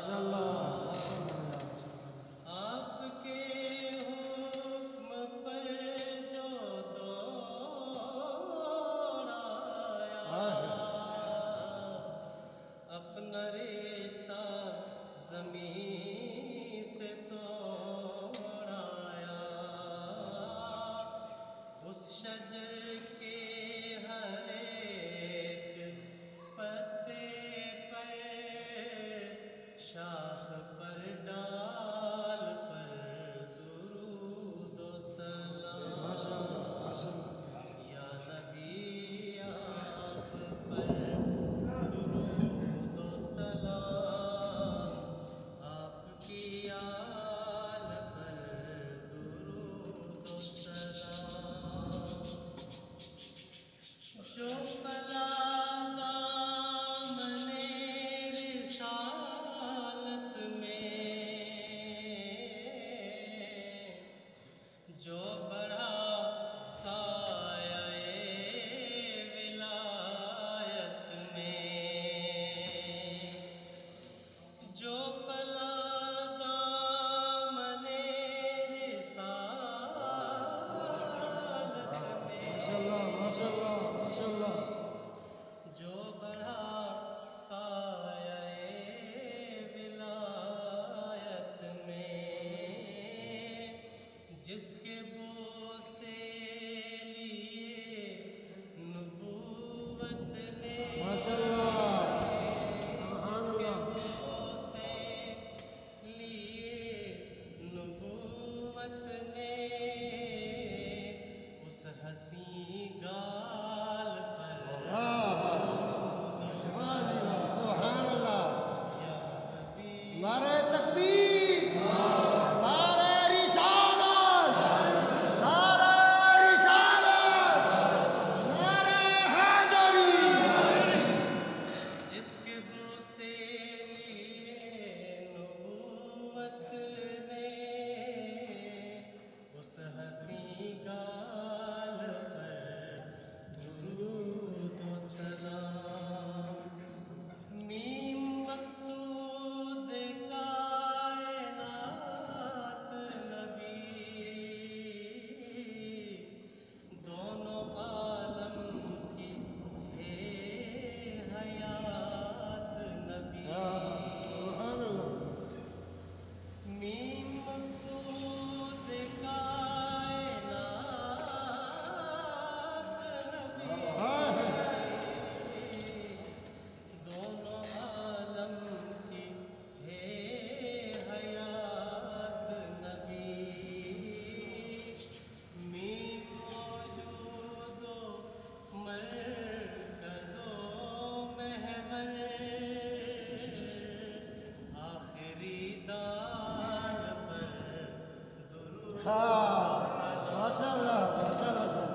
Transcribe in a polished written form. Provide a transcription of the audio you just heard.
माशाअल्लाह माशाअल्लाह। आपके हुक्म पर जो दौड़ाया, अपना रिश्ता ज़मीं से तोड़ाया, उस शजर के हर एक पत्ते पर, शाख पर, डाल पर दुरूद व सलाम। या नबी आप पर दुरूद व सलाम, आपकी आल पर दुरूद व सलाम। जो पला दामने रिसालत में, जो बढ़ा साये विलायत में, जो पला दामने रिसालत में, माशाअल्लाह माशाअल्लाह माशाअल्लाह। जो बढ़ा साये विलायत में, जिसके बोसे लिए नबूवत ने, माशाअल्लाह जिसके सुभान बोसे लिए नबूवत ने, उस हसी गाल पर सुभान अल्लाह। या नबी नारे तकबीर, नारे रिसालत, नारे रिसालत, नारे हैदरी। जिसके बोसे लिए नबूवत ने, उस हसी गाल पर दुरूद व सलाम। मीम मकसूद कायनात नबी, दोनों आलम की है हयात नबी। सुभान अल्लाह। मीम मकसूद कायनात नबी, दोनों आलम की है हयात नबी। मीम मौजूदो मरकज़ो महवर, आखिरी दाल पर दुरूद व सलाम। माशाअल्लाह माशाअल्लाह।